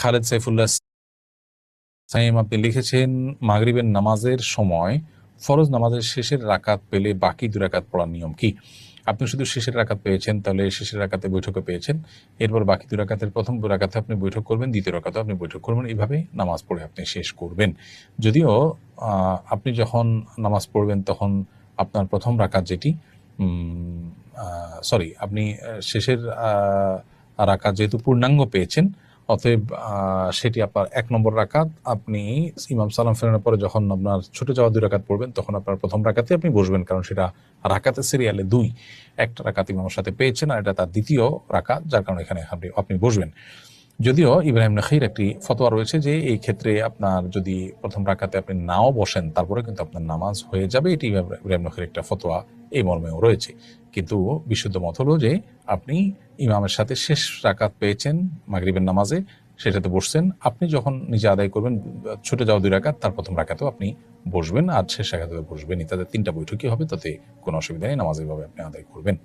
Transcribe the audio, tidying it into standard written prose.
খালেদ সাইফুল্লাহ সাইম, আপনি লিখেছেন মাগরিবের নামাজের সময় ফরজ নামাজের শেষের রাকাত পেলে বাকি 2 রাকাত পড়ার নিয়ম কি? আপনি শুধু শেষের রাকাত পেয়েছেন, তাহলে শেষের রাকাতে বৈঠকে পেয়েছেন, এরপর বাকি 2 রাকাতের প্রথম 2 রাকাতে আপনি বৈঠক করবেন, দ্বিতীয় রাকাতে আপনি বৈঠক করবেন, এইভাবে নামাজ পড়ে আপনি শেষ করবেন। যদিও আপনি যখন নামাজ পড়বেন তখন আপনার প্রথম রাকাত যেটি সরি আপনি শেষের রাকাত যেহেতু পূর্ণাঙ্গ পেয়েছেন, অতএব সেটি আপনার 1 নম্বর রাকাত। আপনি ইমাম সালাম ফেরানোর পরে যখন আপনার ছুটে যাওয়া 2 রাকাত পড়বেন, তখন আপনার প্রথম রাকাতে আপনি বসবেন, কারণ সেটা রাকাতের সিরিয়ালে 2, একটা রাকাত ইমামের সাথে পেয়েছেন আর এটা তার দ্বিতীয় রাকাত, যার কারণে এখানে আপনি বসবেন। যদিও ইব্রাহিম নখীর একটি ফতোয়া রয়েছে যে এই ক্ষেত্রে আপনার যদি প্রথম রাকাতে আপনি নাও বসেন, তারপরে কিন্তু আপনার নামাজ হয়ে যাবে, এটি ইব্রাহিম নখীর একটা ফতোয়া এই মর্মেও রয়েছে। কিন্তু বিশুদ্ধ মত হলো যে আপনি ইমামের সাথে শেষ রাকাত পেয়েছেন মাগরিবের নামাজে, সেটাতে বসছেন, আপনি যখন নিজে আদায় করবেন ছুটে যাওয়া 2 রাকাত, তার প্রথম রাকাতেও আপনি বসবেন আর শেষ রাকাতেও বসবেন, তাদের 3টা বৈঠকই হবে, তাতে কোনো অসুবিধা নেই, নামাজ এইভাবে আপনি আদায় করবেন।